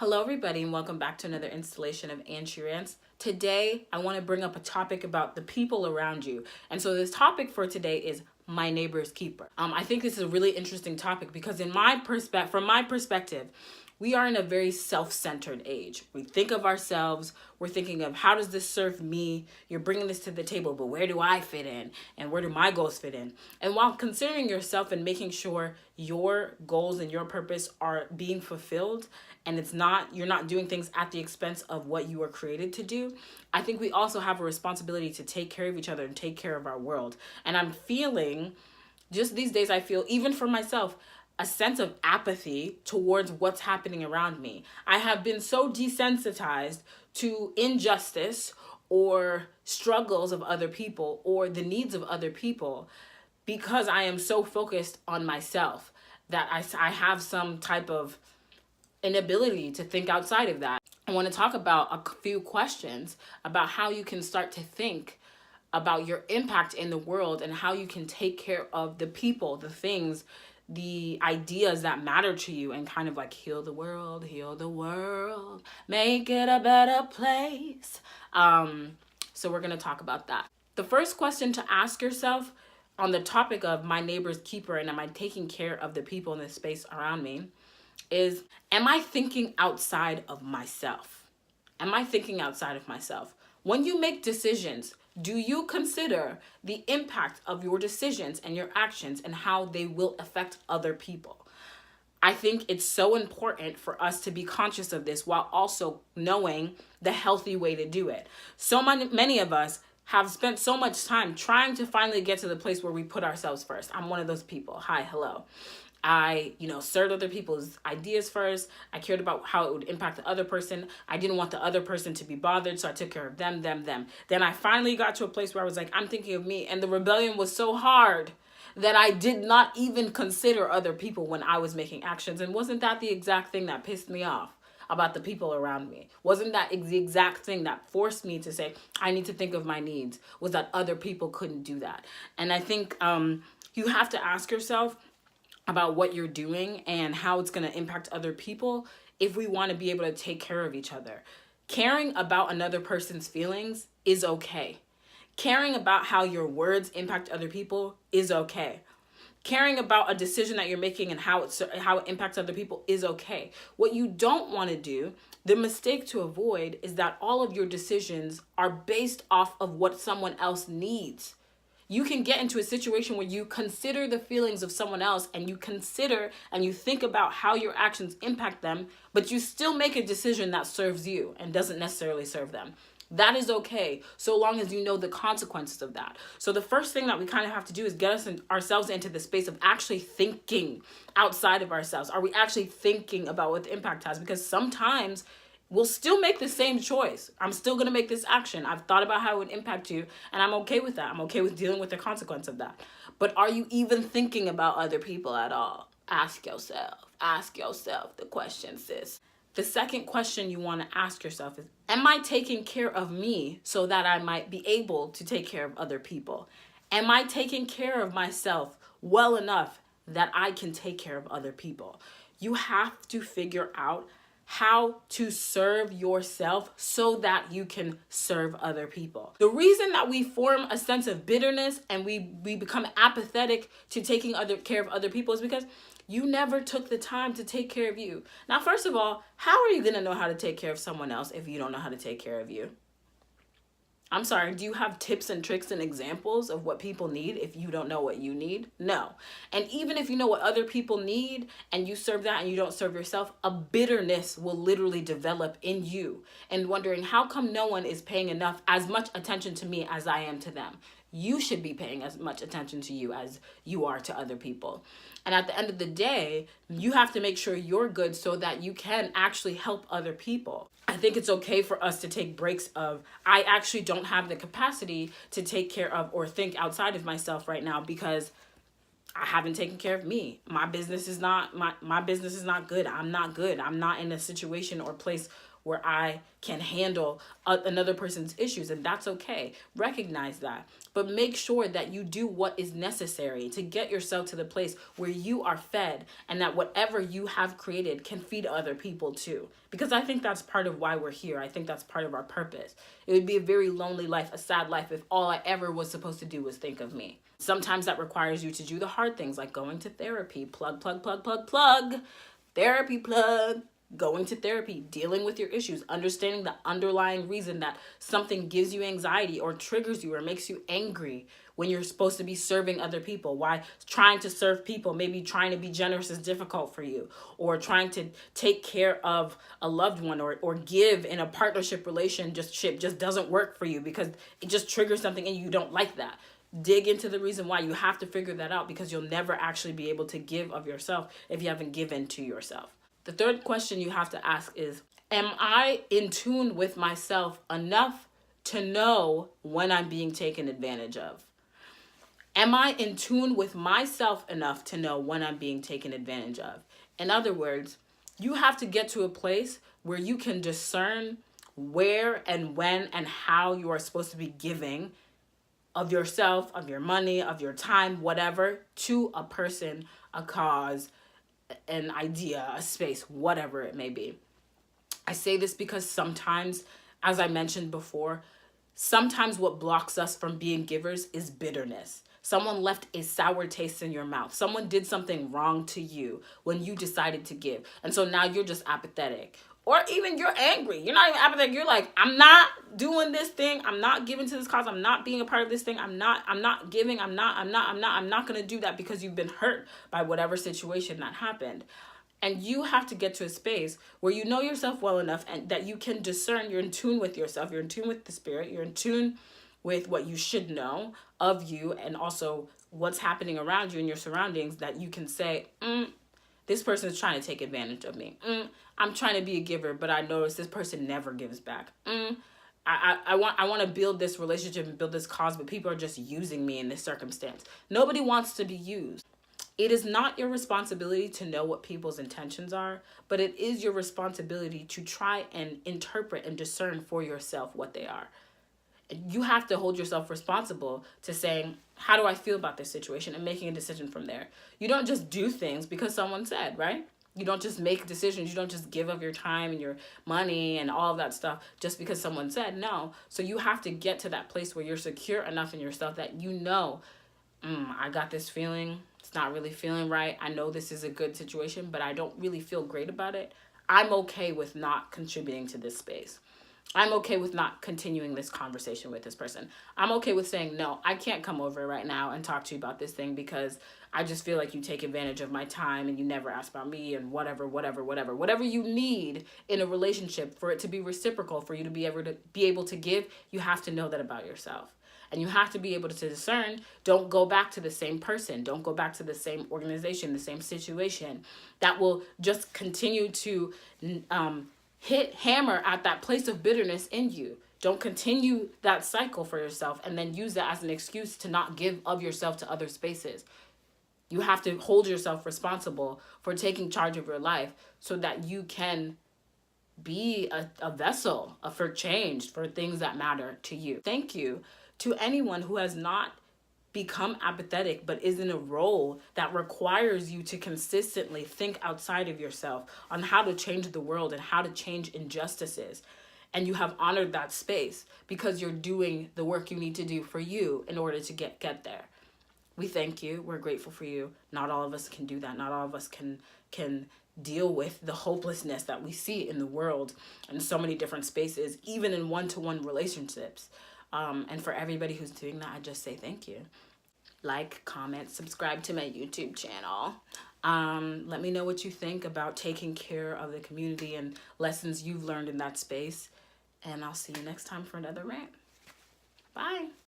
Hello everybody and welcome back to another installation of Angie Rants. Today I want to bring up a topic about the people around you. And so this topic for today is my neighbor's keeper. I think this is a really interesting topic because from my perspective, we are in a very self-centered age. We think of ourselves, we're thinking of how does this serve me? You're bringing this to the table, but where do I fit in? And where do my goals fit in? And while considering yourself and making sure your goals and your purpose are being fulfilled, and you're not doing things at the expense of what you were created to do, I think we also have a responsibility to take care of each other and take care of our world. And I'm feeling, just these days, I feel, even for myself, a sense of apathy towards what's happening around me. I have been so desensitized to injustice or struggles of other people or the needs of other people because I am so focused on myself that I have some type of inability to think outside of that. I want to talk about a few questions about how you can start to think about your impact in the world and how you can take care of the people, the things, the ideas that matter to you and kind of like heal the world, make it a better place. So we're going to talk about that. The first question to ask yourself on the topic of my neighbor's keeper and am I taking care of the people in the space around me is, am I thinking outside of myself? Am I thinking outside of myself? When you make decisions, do you consider the impact of your decisions and your actions and how they will affect other people? I think it's so important for us to be conscious of this while also knowing the healthy way to do it. So many of us have spent so much time trying to finally get to the place where we put ourselves first. I'm one of those people. Hi, hello. I, served other people's ideas first. I cared about how it would impact the other person. I didn't want the other person to be bothered, so I took care of them. Then I finally got to a place where I was like, I'm thinking of me. And the rebellion was so hard that I did not even consider other people when I was making actions. And wasn't that the exact thing that pissed me off about the people around me? Wasn't that the exact thing that forced me to say, I need to think of my needs, was that other people couldn't do that? And I think you have to ask yourself about what you're doing and how it's going to impact other people if we want to be able to take care of each other. Caring about another person's feelings is okay. Caring about how your words impact other people is okay. Caring about a decision that you're making and how it impacts other people is okay. What you don't want to do, the mistake to avoid, is that all of your decisions are based off of what someone else needs. You can get into a situation where you consider the feelings of someone else and you consider and you think about how your actions impact them, but you still make a decision that serves you and doesn't necessarily serve them. That is okay, so long as you know the consequences of that. So the first thing that we kind of have to do is get ourselves into the space of actually thinking outside of ourselves. Are we actually thinking about what the impact has? Because sometimes we'll still make the same choice. I'm still going to make this action. I've thought about how it would impact you, and I'm okay with that. I'm okay with dealing with the consequence of that. But are you even thinking about other people at all? Ask yourself the question, sis. The second question you want to ask yourself is, am I taking care of me so that I might be able to take care of other people? Am I taking care of myself well enough that I can take care of other people? You have to figure out how to serve yourself so that you can serve other people. The reason that we form a sense of bitterness and we become apathetic to taking care of other people is because you never took the time to take care of you. Now, first of all, how are you going to know how to take care of someone else if you don't know how to take care of you? I'm sorry, do you have tips and tricks and examples of what people need if you don't know what you need? No. And even if you know what other people need and you serve that and you don't serve yourself, a bitterness will literally develop in you and wondering how come no one is paying as much attention to me as I am to them. You should be paying as much attention to you as you are to other people. And at the end of the day, you have to make sure you're good so that you can actually help other people. I think it's okay for us to take breaks of, I actually don't have the capacity to take care of or think outside of myself right now because I haven't taken care of me. My business is not good. I'm not good. I'm not in a situation or place where I can handle another person's issues, and that's okay. Recognize that. But make sure that you do what is necessary to get yourself to the place where you are fed, and that whatever you have created can feed other people too. Because I think that's part of why we're here. I think that's part of our purpose. It would be a very lonely life, a sad life, if all I ever was supposed to do was think of me. Sometimes that requires you to do the hard things, like going to therapy. Plug. Therapy plug. Going to therapy, dealing with your issues, understanding the underlying reason that something gives you anxiety or triggers you or makes you angry when you're supposed to be serving other people. Why trying to serve people, maybe trying to be generous is difficult for you, or trying to take care of a loved one or give in a partnership relationship just doesn't work for you because it just triggers something and you don't like that. Dig into the reason why. You have to figure that out, because you'll never actually be able to give of yourself if you haven't given to yourself. The third question you have to ask is, am I in tune with myself enough to know when I'm being taken advantage of? Am I in tune with myself enough to know when I'm being taken advantage of? In other words, you have to get to a place where you can discern where and when and how you are supposed to be giving of yourself, of your money, of your time, whatever, to a person, a cause, an idea, a space, whatever it may be. I say this because sometimes, as I mentioned before, sometimes what blocks us from being givers is bitterness. Someone left a sour taste in your mouth. Someone did something wrong to you when you decided to give. And so now you're just apathetic. Or even you're angry. You're not even apathetic. You're like, I'm not doing this thing. I'm not giving to this cause. I'm not being a part of this thing. I'm not giving. I'm not going to do that because you've been hurt by whatever situation that happened. And you have to get to a space where you know yourself well enough and that you can discern. You're in tune with yourself. You're in tune with the spirit. You're in tune with what you should know of you, and also what's happening around you in your surroundings, that you can say, this person is trying to take advantage of me. I'm trying to be a giver, but I notice this person never gives back. I want to build this relationship and build this cause, but people are just using me in this circumstance. Nobody wants to be used. It is not your responsibility to know what people's intentions are, but it is your responsibility to try and interpret and discern for yourself what they are. You have to hold yourself responsible to saying, how do I feel about this situation, and making a decision from there. You don't just do things because someone said, right? You don't just make decisions. You don't just give of your time and your money and all of that stuff just because someone said no. So you have to get to that place where you're secure enough in yourself that you know, I got this feeling. It's not really feeling right. I know this is a good situation, but I don't really feel great about it. I'm okay with not contributing to this space. I'm okay with not continuing this conversation with this person. I'm okay with saying, no, I can't come over right now and talk to you about this thing because I just feel like you take advantage of my time and you never ask about me and whatever. Whatever you need in a relationship for it to be reciprocal, for you to be able to give, you have to know that about yourself. And you have to be able to discern. Don't go back to the same person. Don't go back to the same organization, the same situation. That will just continue to hammer at that place of bitterness in you. Don't continue that cycle for yourself and then use that as an excuse to not give of yourself to other spaces. You have to hold yourself responsible for taking charge of your life so that you can be a vessel for change, for things that matter to you. Thank you to anyone who has not become apathetic but is in a role that requires you to consistently think outside of yourself on how to change the world and how to change injustices. And you have honored that space because you're doing the work you need to do for you in order to get there. We thank you. We're grateful for you. Not all of us can do that. Not all of us can deal with the hopelessness that we see in the world in so many different spaces, even in one-to-one relationships. And for everybody who's doing that, I just say thank you. Like, comment, subscribe to my YouTube channel. Let me know what you think about taking care of the community and lessons you've learned in that space. And I'll see you next time for another rant. Bye.